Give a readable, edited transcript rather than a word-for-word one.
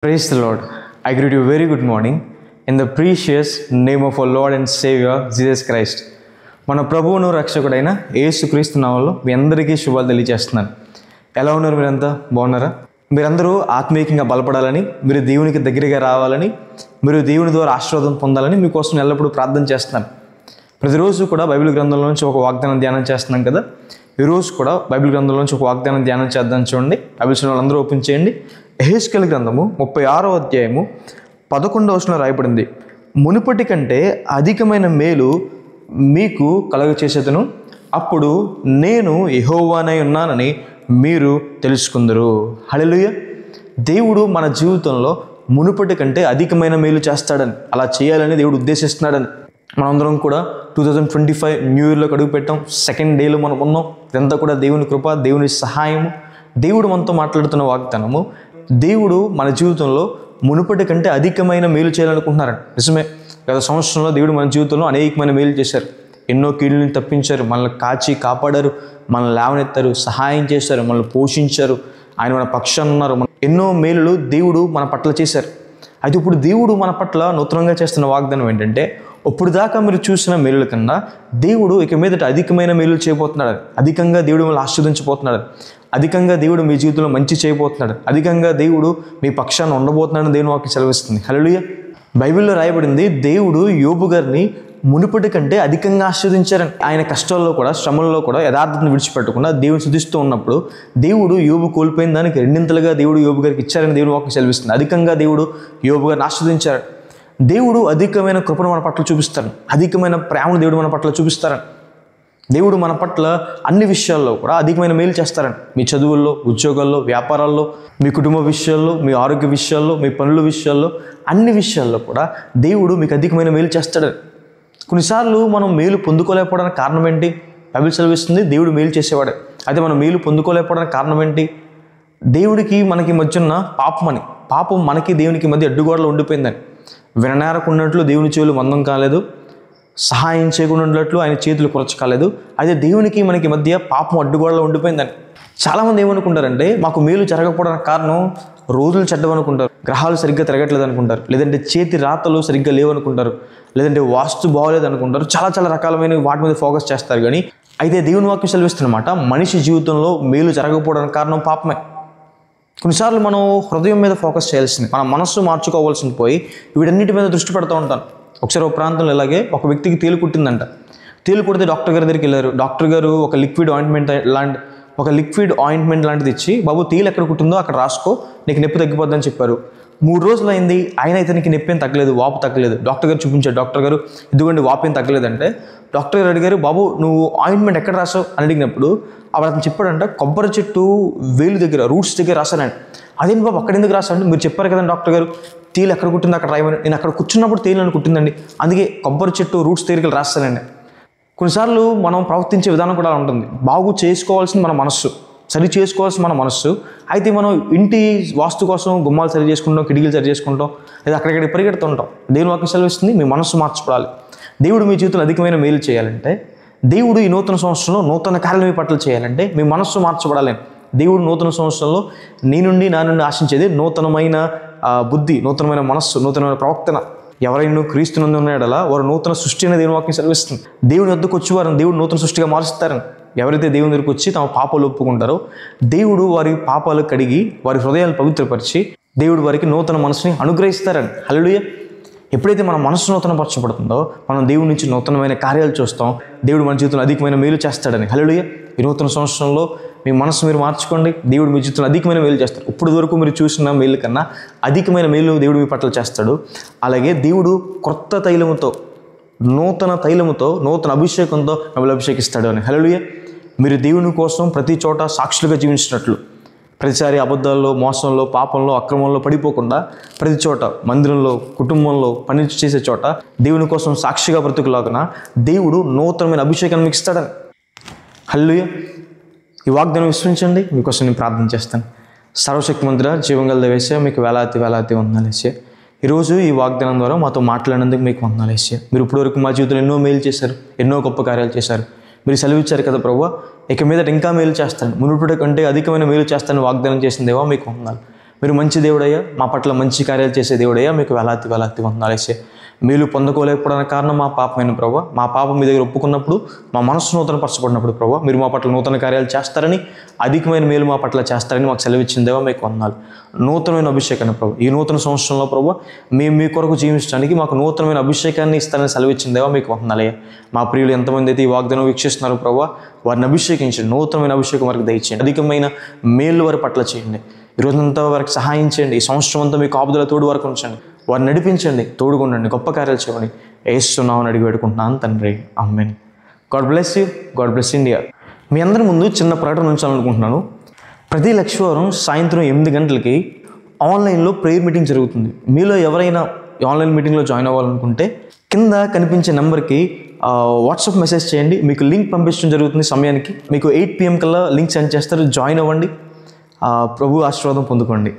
Praise the Lord. I greet you very good morning in the precious name of our Lord and Savior Jesus Christ. మన ప్రభువును రక్షకుడైన యేసుక్రీస్తు నామములో మీ అందరికీ శుభాలు తెలియజేస్తున్నాను. ఎలా ఉన్నారు? మీరంతా బాగున్నారా? మీరందరూ ఆత్మీయంగా బలపడాలని, మీరు దేవునికి దగ్గరగా రావాలని, మీరు దేవుని ద్వారా ఆశీర్వాదం పొందాలని మీకోసం ఎల్లప్పుడూ ప్రార్థన చేస్తున్నాను. ప్రతిరోజు కూడా బైబిల్ గ్రంథంలో నుంచి ఒక వాగ్దానం ధ్యానం చేస్తున్నాం కదా. ఈరోజు కూడా బైబిల్ గ్రంథంలో నుంచి ఒక వాగ్దానం ధ్యానం చేద్దాం. చూడండి, బైబిల్ వాళ్ళందరూ ఓపెన్ చేయండి. యెహెజ్కేలు గ్రంథము 36వ అధ్యాయము 11వ వచనంలో రాయబడింది, మునుపటి కంటే అధికమైన మేలు మీకు కలుగచేసేదను, అప్పుడు నేను యెహోవానై ఉన్నానని మీరు తెలుసుకుందరు. హల్లెలూయా. దేవుడు మన జీవితంలో మునుపటి కంటే అధికమైన మేలు చేస్తాడని, అలా చేయాలని దేవుడు ఉద్దేశిస్తున్నాడని మనందరం కూడా 2025 న్యూ ఇయర్లోకి అడుగు పెట్టాం. సెకండ్ డేలో మనం ఉన్నాం. ఇదంతా కూడా దేవుని కృప, దేవుని సహాయము, దేవుడు మనతో మాట్లాడుతున్న వాగ్దానము. దేవుడు మన జీవితంలో మునుపటి కంటే అధికమైన మేలు చేయాలనుకుంటున్నారండి. నిజమే, గత సంవత్సరంలో దేవుడు మన జీవితంలో అనేకమైన మేలు చేశారు. ఎన్నో కీడులను తప్పించారు, మనల్ని కాచి కాపాడారు, మనల్ని లేవనెత్తారు, సహాయం చేశారు, మనల్ని పోషించారు. ఆయన మన పక్షాన ఉన్నారు. ఎన్నో మేలులు దేవుడు మన పట్ల చేశారు. అయితే ఇప్పుడు దేవుడు మన పట్ల నూతనంగా చేస్తున్న వాగ్దానం ఏంటంటే, ఇప్పుడు దాకా మీరు చూసిన మేలుల కన్నా దేవుడు ఇక మీదట అధికమైన మేలులు చేయబోతున్నాడు. అధికంగా దేవుడు మిమ్మల్ని ఆశీర్వదించబోతున్నాడు. అధికంగా దేవుడు మీ జీవితంలో మంచి చేయబోతున్నాడు. అధికంగా దేవుడు మీ పక్షాన ఉండబోతున్నాడని దేవుని వాక్యం సెలవిస్తుంది. హల్లెలూయా. బైబిల్లో రాయబడింది, దేవుడు యోబు గారిని మునుపటి కంటే అధికంగా ఆశీర్వదించారని. ఆయన కష్టాల్లో కూడా, శ్రమల్లో కూడా యథార్థతను విడిచిపెట్టకుండా దేవుని స్తుతిస్తూ ఉన్నప్పుడు దేవుడు యోబు కోల్పోయిన దానికి రెండింతలుగా దేవుడు యోబు గారికి ఇచ్చారని దేవుని వాక్యం సెలవిస్తుంది. అధికంగా దేవుడు యోబు గారిని ఆశీర్వదించారు. దేవుడు అధికమైన కృపను మన పట్ల చూపిస్తాడు. అధికమైన ప్రేమను దేవుడు మన పట్ల చూపిస్తారని. దేవుడు మన పట్ల అన్ని విషయాల్లో కూడా అధికమైన మేలు చేస్తారని. మీ చదువుల్లో, ఉద్యోగాల్లో, వ్యాపారాల్లో, మీ కుటుంబ విషయాల్లో, మీ ఆరోగ్య విషయాల్లో, మీ పనుల విషయాల్లో, అన్ని విషయాల్లో కూడా దేవుడు మీకు అధికమైన మేలు చేస్తాడని. కొన్నిసార్లు మనం మేలు పొందుకోలేకపోవడానికి కారణం ఏంటి? బైబిల్ సెలవిస్తుంది దేవుడు మేలు చేసేవాడే. అయితే మనం మేలు పొందుకోలేకపోవడానికి కారణం ఏంటి? దేవుడికి మనకి మధ్య ఉన్న పాపం మనకి దేవునికి మధ్య అడ్డుగోడలు ఉండిపోయిందని. విననేరకున్నట్లు దేవుని చెవులు మందం కాలేదు, సహాయం చేయకుండా ఆయన చేతులు కురచ కాలేదు. అయితే దేవునికి మనకి మధ్య పాపం అడ్డుగోడలో ఉండిపోయిందని. చాలామంది ఏమనుకుంటారంటే, మాకు మేలు జరగకపోవడానికి కారణం రోజులు చెడ్డమనుకుంటారు, గ్రహాలు సరిగ్గా తిరగట్లేదు అనుకుంటారు, లేదంటే చేతి రాతలు సరిగ్గా లేవనుకుంటారు, లేదంటే వాస్తు బాగోలేదు అనుకుంటారు. చాలా రకాలమైన వాటి మీద ఫోకస్ చేస్తారు. కానీ అయితే దేవుని వాక్యం సెలవిస్తున్నమాట, మనిషి జీవితంలో మేలు జరగకపోవడానికి కారణం పాపమే. కొన్నిసార్లు మనం హృదయం మీద ఫోకస్ చేయాల్సింది, మన మనస్సు మార్చుకోవాల్సింది పోయి వీటన్నిటి మీద దృష్టి పెడుతూ ఉంటాను. ఒకసారి ఒక ప్రాంతంలో ఇలాగే ఒక వ్యక్తికి తేలు కుట్టిందంట. తేలు కుడితే డాక్టర్ గారి దగ్గరికి వెళ్ళారు. డాక్టర్ గారు ఒక లిక్విడ్ ఆయింట్మెంట్ లాంటిది ఇచ్చి, బాబు తేలు ఎక్కడ కుట్టిందో అక్కడ రాసుకో, నీకు నొప్పి తగ్గిపోద్దని చెప్పారు. 3 రోజులు అయింది, అయినా ఇతనికి నొప్పి ఏం తగ్గలేదు, వాపు తగ్గలేదు. డాక్టర్ గారు చూపించారు. డాక్టర్ గారు, ఇదిగోండి వాపు ఏం తగ్గలేదంటే, డాక్టర్ గారు అడిగారు, బాబు నువ్వు ఆయింట్మెంట్ ఎక్కడ రాసావు అని అడిగినప్పుడు అతను చెప్పాడంట, కొబ్బరి చెట్టు వేలు దగ్గర, రూట్స్ దగ్గర రాశానండి. అదేంటి బాబు అక్కడ ఎందుకు రాశానండి? మీరు చెప్పారు కదండి డాక్టర్ గారు తేలు ఎక్కడ కుట్టిందో అక్కడ రాయమని. నేను అక్కడ కూర్చున్నప్పుడు తేలు నన్ను కుట్టిందండి, అందుకే కొబ్బరి చెట్టు రూట్స్ దగ్గరికి రాస్తానండి. కొన్నిసార్లు మనం ప్రవర్తించే విధానం కూడా ఉంటుంది. బాగు చేసుకోవాల్సింది మన మనస్సు, సరి చేసుకోవాల్సిన మన మనస్సు. అయితే మనం ఇంటి వాస్తు కోసం గుమ్మాలు సరి చేసుకుంటాం, కిటికీలు సరి చేసుకుంటాం, లేదా అక్కడిక్కడ పరిగెడుతుంటాం. దేవుని వాక్యం సెలవిస్తుంది, మీ మనస్సు మార్చుకోవాలి. దేవుడు మీ జీవితంలో అధికమైన మేలు చేయాలంటే, దేవుడు ఈ నూతన సంవత్సరంలో నూతన కార్యాలు మీ పట్ల చేయాలంటే మీ మనస్సు మార్చబడాలి. దేవుడు నూతన సంవత్సరంలో నా నుండి ఆశించేది నూతనమైన బుద్ధి, నూతనమైన మనస్సు, నూతనమైన ప్రవర్తన. ఎవరైనా క్రీస్తునందు ఉన్నాడలా వారు నూతన సృష్టి అనేది దేవుని వాక్యం సెలవిస్తుంది. దేవుని వద్దకు వచ్చి వారిని దేవుడు నూతన సృష్టిగా మారుస్తారని. ఎవరైతే దేవుని దగ్గరికి వచ్చి తమ పాపాలు ఒప్పుకుంటారో దేవుడు వారి పాపాలు కడిగి వారి హృదయాలు పవిత్రపరిచి దేవుడు వారికి నూతన మనసుని అనుగ్రహిస్తారని. హల్లెలూయా. ఎప్పుడైతే మన మనసు నూతనపరచబడుతుందో మనం దేవుడి నుంచి నూతనమైన కార్యాలు చూస్తాం. దేవుడు మన జీవితంలో అధికమైన మేలు చేస్తాడని. హల్లెలూయా. ఈ నూతన సంవత్సరంలో మీ మనసు మీరు మార్చుకోండి. దేవుడు మీ జీవితంలో అధికమైన మేలు చేస్తాడు. ఇప్పుడు వరకు మీరు చూసిన మేలు కన్నా అధికమైన మేలు దేవుడు మీ పట్ల చేస్తాడు. అలాగే దేవుడు కొత్త తైలముతో, నూతన అభిషేకంతో మిమ్మల్ని అభిషేకిస్తాడు అని. హల్లెలూయా. మీరు దేవుని కోసం ప్రతి చోట సాక్షులుగా జీవించినట్లు, ప్రతిసారి అబద్ధాల్లో, మోసంలో, పాపంలో, అక్రమంలో పడిపోకుండా ప్రతి చోట, మందిరంలో, కుటుంబంలో, పని చేసే చోట దేవుని కోసం సాక్షిగా బ్రతుకులాగున దేవుడు నూతనమైన అభిషేకాన్ని మీకు ఇస్తాడని. హల్లెలూయా. ఈ వాగ్దానం విశ్వసించండి. మీకోసం నేను ప్రార్థన చేస్తాను. సర్వశక్తిమంతుడా, జీవంగల దేవేశ్వర, మీకు వేలాది వందనాలు యేసయ్య. ఈరోజు ఈ వాగ్దానం ద్వారా మాతో మాట్లాడినందుకు మీకు వందనాలు యేసయ్య. మీరు ఇప్పటివరకు మా జీవితంలో ఎన్నో మేలు చేశారు, ఎన్నో గొప్ప కార్యాలు చేశారు. మీరు సెలవిచ్చారు కదా ప్రభువా, ఇక మీదట ఇంకా మేలు చేస్తాను, మునుపటి కంటే అధికమైన మేలు చేస్తాను వాగ్దానం చేసిన దేవా మీకు వందనాలు. మీరు మంచి దేవుడయ్యా, మా పట్ల మంచి కార్యాలు చేసే దేవుడయ్యా, మీకు వేలాది వందనాలు యేసయ్యా. మేలు పొందుకోలేకపోవడానికి కారణం మా పాపమైన ప్రభావ. మా పాపం మీ దగ్గర ఒప్పుకున్నప్పుడు, మా మనస్సు నూతనపరచబడినప్పుడు ప్రభావ, మీరు మా పట్ల నూతన కార్యాలు చేస్తారని, అధికమైన మేలు మా పట్ల చేస్తారని మాకు సెలవిచ్చిన దేవా మీకు వందనాలు. నూతనమైన అభిషేకాన్ని ప్రభావ, ఈ నూతన సంవత్సరంలో ప్రభావ మేము మీ కొరకు జీవించడానికి మాకు నూతనమైన అభిషేకాన్ని ఇస్తారని సెలవిచ్చిన దేవా మీకు వందనాలయ్యా. మా ప్రియులు ఎంతమంది అయితే ఈ వాగ్దానం వీక్షిస్తున్నారు ప్రభావ, వారిని అభిషేకించండి, నూతనమైన అభిషేకం వారికి దయచేయండి, అధికమైన మేలు వారి పట్ల చేయండి. ఈరోజంతా వారికి సహాయం చేయండి. ఈ సంవత్సరం అంతా మీ కాపుదల తోడు వరకు ఉంచండి, వారిని నడిపించండి, తోడుకుండండి, గొప్ప కార్యాలు చేయమని యేసు నామమున అడిగి వేడుకుంటున్నాను తండ్రి, amen. God bless you, God bless India. మీ అందరి ముందు చిన్న ప్రకటన ఉంచాలనుకుంటున్నాను. ప్రతి లక్షవారం సాయంత్రం 8 గంటలకి ఆన్లైన్లో ప్రేయర్ మీటింగ్ జరుగుతుంది. మీలో ఎవరైనా ఆన్లైన్ మీటింగ్లో జాయిన్ అవ్వాలనుకుంటే కింద కనిపించే నెంబర్కి వాట్సాప్ మెసేజ్ చేయండి. మీకు లింక్ పంపించడం జరుగుతుంది. సమయానికి మీకు 8 PM కల్లా లింక్ సెండ్ చేస్తారు. జాయిన్ అవ్వండి, ప్రభు ఆశీర్వాదం పొందుకోండి.